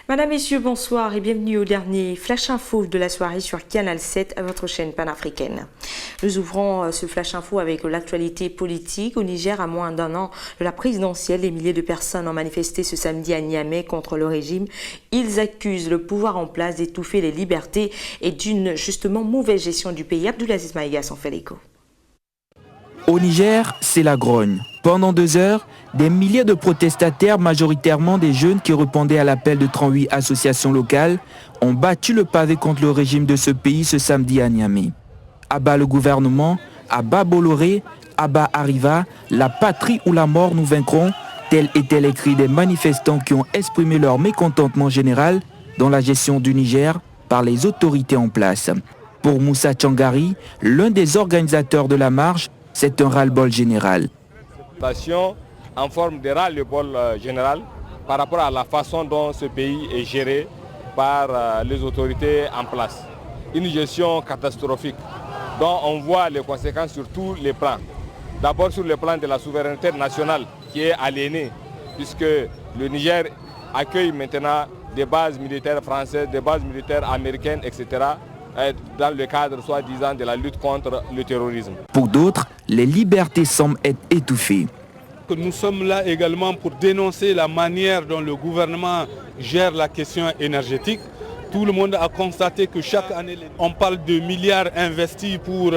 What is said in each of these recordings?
Madame, Messieurs, bonsoir et bienvenue au dernier Flash Info de la soirée sur Canal 7, à votre chaîne panafricaine. Nous ouvrons ce Flash Info avec l'actualité politique. Au Niger, à moins d'un an de la présidentielle, des milliers de personnes ont manifesté ce samedi à Niamey contre le régime. Ils accusent le pouvoir en place d'étouffer les libertés et d'une justement mauvaise gestion du pays. Abdoulaziz Maïga s'en fait l'écho. Au Niger, c'est la grogne. Pendant 2 heures, des milliers de protestataires, majoritairement des jeunes qui répondaient à l'appel de 38 associations locales, ont battu le pavé contre le régime de ce pays ce samedi à Niamey. À bas le gouvernement, à bas Bolloré, à bas Arriva, la patrie ou la mort nous vaincrons, tel était l'écrit des manifestants qui ont exprimé leur mécontentement général dans la gestion du Niger par les autorités en place. Pour Moussa Tchangari, l'un des organisateurs de la marche, c'est un ras-le-bol général. En forme de ras-le-bol général par rapport à la façon dont ce pays est géré par les autorités en place. Une gestion catastrophique dont on voit les conséquences sur tous les plans. D'abord sur le plan de la souveraineté nationale qui est aliénée, puisque le Niger accueille maintenant des bases militaires françaises, des bases militaires américaines, etc., dans le cadre soi-disant de la lutte contre le terrorisme. Pour d'autres, les libertés semblent être étouffées. Nous sommes là également pour dénoncer la manière dont le gouvernement gère la question énergétique. Tout le monde a constaté que chaque année, on parle de milliards investis pour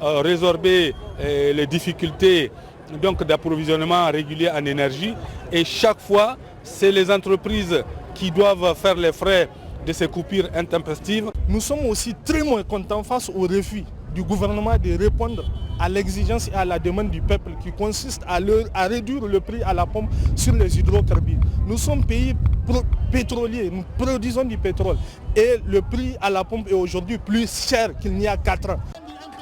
résorber les difficultés d'approvisionnement régulier en énergie. Et chaque fois, c'est les entreprises qui doivent faire les frais de ces coupures intempestives. Nous sommes aussi très mécontents face au refus du gouvernement de répondre à l'exigence et à la demande du peuple qui consiste à réduire le prix à la pompe sur les hydrocarbures. Nous sommes pays pétrolier, nous produisons du pétrole et le prix à la pompe est aujourd'hui plus cher qu'il n'y a 4 ans.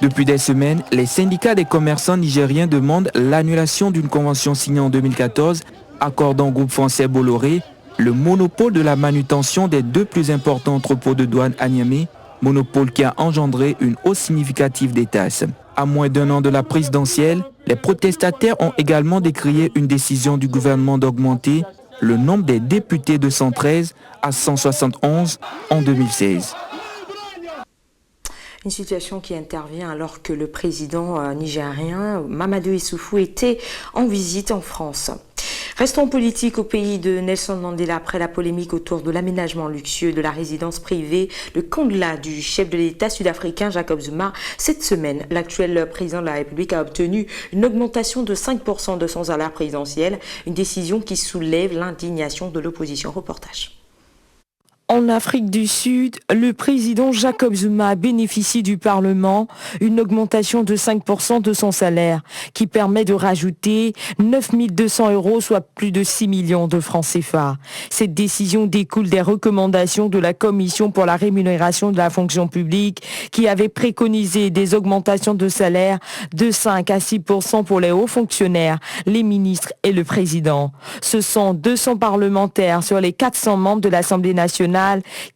Depuis des semaines, les syndicats des commerçants nigériens demandent l'annulation d'une convention signée en 2014 accordant au groupe français Bolloré le monopole de la manutention des 2 plus importants entrepôts de douane à Niamey, monopole qui a engendré une hausse significative des tasses. À moins d'1 an de la présidentielle, les protestataires ont également décrié une décision du gouvernement d'augmenter le nombre des députés de 113 à 171 en 2016. Une situation qui intervient alors que le président nigérien Mamadou Issoufou était en visite en France. Restons politiques au pays de Nelson Mandela après la polémique autour de l'aménagement luxueux de la résidence privée, le Kondla du chef de l'État sud-africain Jacob Zuma. Cette semaine, l'actuel président de la République a obtenu une augmentation de 5% de son salaire présidentiel, une décision qui soulève l'indignation de l'opposition. Reportage. En Afrique du Sud, le président Jacob Zuma bénéficie du Parlement une augmentation de 5% de son salaire qui permet de rajouter 9 200 €, soit plus de 6 millions de francs CFA. Cette décision découle des recommandations de la Commission pour la rémunération de la fonction publique qui avait préconisé des augmentations de salaire de 5 à 6% pour les hauts fonctionnaires, les ministres et le président. Ce sont 200 parlementaires sur les 400 membres de l'Assemblée nationale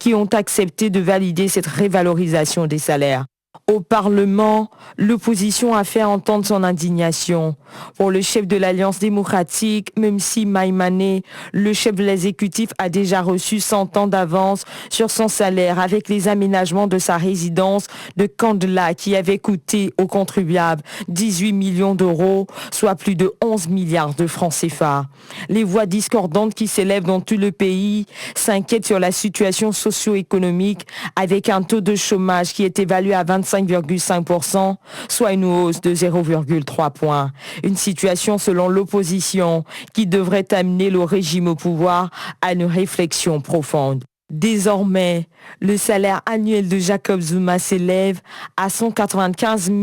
qui ont accepté de valider cette révalorisation des salaires. Au Parlement, l'opposition a fait entendre son indignation. Pour le chef de l'Alliance démocratique, Memsi Maïmane, le chef de l'exécutif a déjà reçu 100 ans d'avance sur son salaire avec les aménagements de sa résidence de Kondla qui avait coûté aux contribuables 18 millions d'euros, soit plus de 11 milliards de francs CFA. Les voix discordantes qui s'élèvent dans tout le pays s'inquiètent sur la situation socio-économique avec un taux de chômage qui est évalué à 25,5%, soit une hausse de 0,3 points. Une situation selon l'opposition qui devrait amener le régime au pouvoir à une réflexion profonde. Désormais, le salaire annuel de Jacob Zuma s'élève à 195 000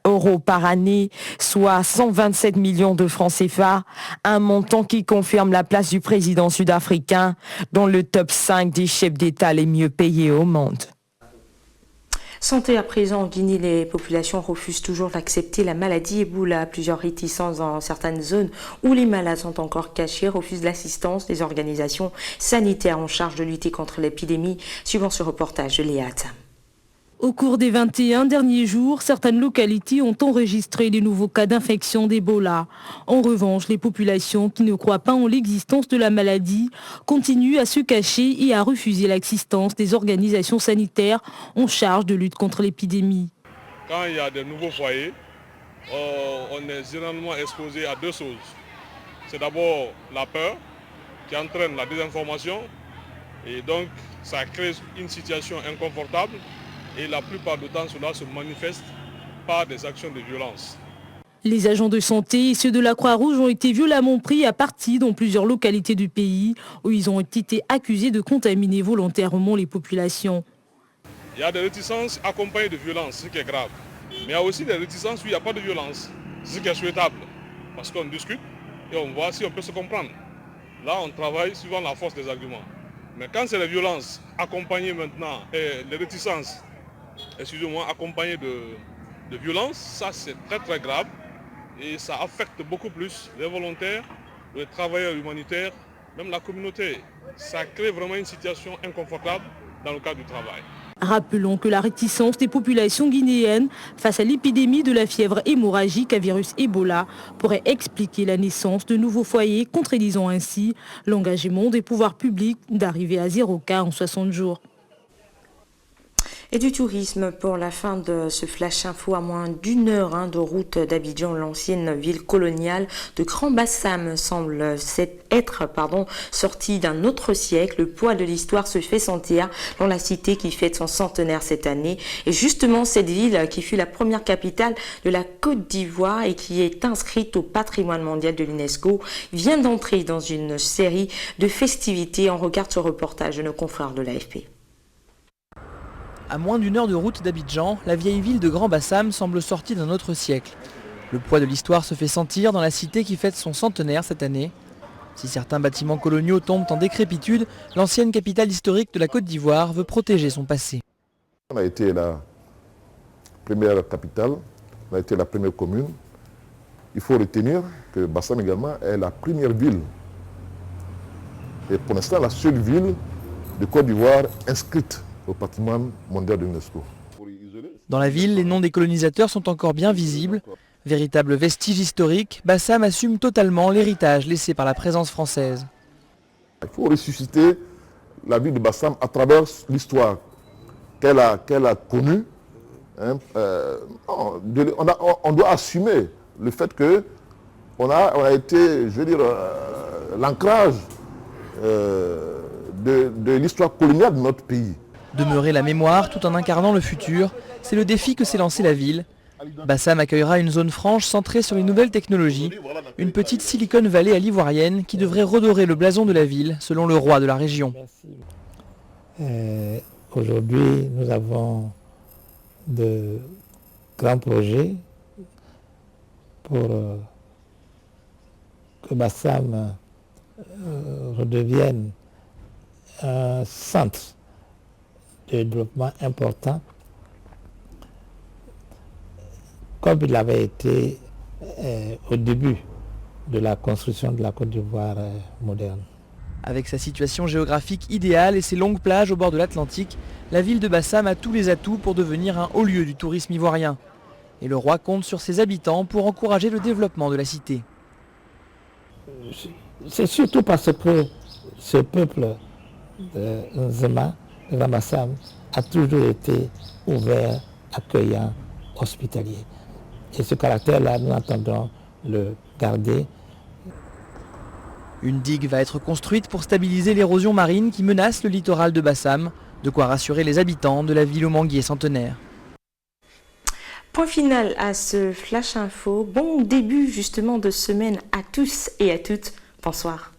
€ par année, soit 127 millions de francs CFA, un montant qui confirme la place du président sud-africain dans le top 5 des chefs d'État les mieux payés au monde. Santé à présent, en Guinée, les populations refusent toujours d'accepter la maladie Ebola. Plusieurs réticences dans certaines zones où les malades sont encore cachés refusent l'assistance des organisations sanitaires en charge de lutter contre l'épidémie, suivant ce reportage de Léat. Au cours des 21 derniers jours, certaines localités ont enregistré des nouveaux cas d'infection d'Ebola. En revanche, les populations qui ne croient pas en l'existence de la maladie continuent à se cacher et à refuser l'existence des organisations sanitaires en charge de lutte contre l'épidémie. Quand il y a de nouveaux foyers, on est généralement exposé à deux choses. C'est d'abord la peur qui entraîne la désinformation et donc ça crée une situation inconfortable. Et la plupart du temps, cela se manifeste par des actions de violence. Les agents de santé et ceux de la Croix-Rouge ont été violemment pris à partie dans plusieurs localités du pays où ils ont été accusés de contaminer volontairement les populations. Il y a des réticences accompagnées de violence, ce qui est grave. Mais il y a aussi des réticences où il n'y a pas de violence, ce qui est souhaitable. Parce qu'on discute et on voit si on peut se comprendre. Là, on travaille suivant la force des arguments. Mais quand c'est les violences accompagnées maintenant et les réticences, accompagné de violence, ça c'est très très grave et ça affecte beaucoup plus les volontaires, les travailleurs humanitaires, même la communauté. Ça crée vraiment une situation inconfortable dans le cadre du travail. Rappelons que la réticence des populations guinéennes face à l'épidémie de la fièvre hémorragique à virus Ebola pourrait expliquer la naissance de nouveaux foyers, contredisant ainsi l'engagement des pouvoirs publics d'arriver à 0 cas en 60 jours. Et du tourisme pour la fin de ce flash info à moins d'une heure de route d'Abidjan, l'ancienne ville coloniale de Grand Bassam semble être sortie d'un autre siècle. Le poids de l'histoire se fait sentir dans la cité qui fête son centenaire cette année. Et justement, cette ville qui fut la première capitale de la Côte d'Ivoire et qui est inscrite au patrimoine mondial de l'UNESCO vient d'entrer dans une série de festivités. On regarde ce reportage de nos confrères de l'AFP. À moins d'une heure de route d'Abidjan, la vieille ville de Grand Bassam semble sortie d'un autre siècle. Le poids de l'histoire se fait sentir dans la cité qui fête son centenaire cette année. Si certains bâtiments coloniaux tombent en décrépitude, l'ancienne capitale historique de la Côte d'Ivoire veut protéger son passé. On a été la première capitale, on a été la première commune. Il faut retenir que Bassam également est la première ville. Et pour l'instant, la seule ville de Côte d'Ivoire inscrite au patrimoine mondial de l'UNESCO. Dans la ville, les noms des colonisateurs sont encore bien visibles. Véritable vestige historique, Bassam assume totalement l'héritage laissé par la présence française. Il faut ressusciter la ville de Bassam à travers l'histoire qu'elle a connue. On doit assumer le fait qu'on a été, l'ancrage de l'histoire coloniale de notre pays. Demeurer la mémoire tout en incarnant le futur, c'est le défi que s'est lancé la ville. Bassam accueillera une zone franche centrée sur les nouvelles technologies, une petite Silicon Valley à l'ivoirienne qui devrait redorer le blason de la ville selon le roi de la région. Aujourd'hui, nous avons de grands projets pour que Bassam redevienne un centre de développement important, comme il avait été au début de la construction de la Côte d'Ivoire moderne. Avec sa situation géographique idéale et ses longues plages au bord de l'Atlantique, la ville de Bassam a tous les atouts pour devenir un haut lieu du tourisme ivoirien. Et le roi compte sur ses habitants pour encourager le développement de la cité. C'est surtout parce que ce peuple de Nzema, de Grand Bassam, a toujours été ouvert, accueillant, hospitalier. Et ce caractère-là, nous entendons le garder. Une digue va être construite pour stabiliser l'érosion marine qui menace le littoral de Bassam, de quoi rassurer les habitants de la ville au manguier centenaire. Point final à ce Flash Info. Bon début justement de semaine à tous et à toutes. Bonsoir.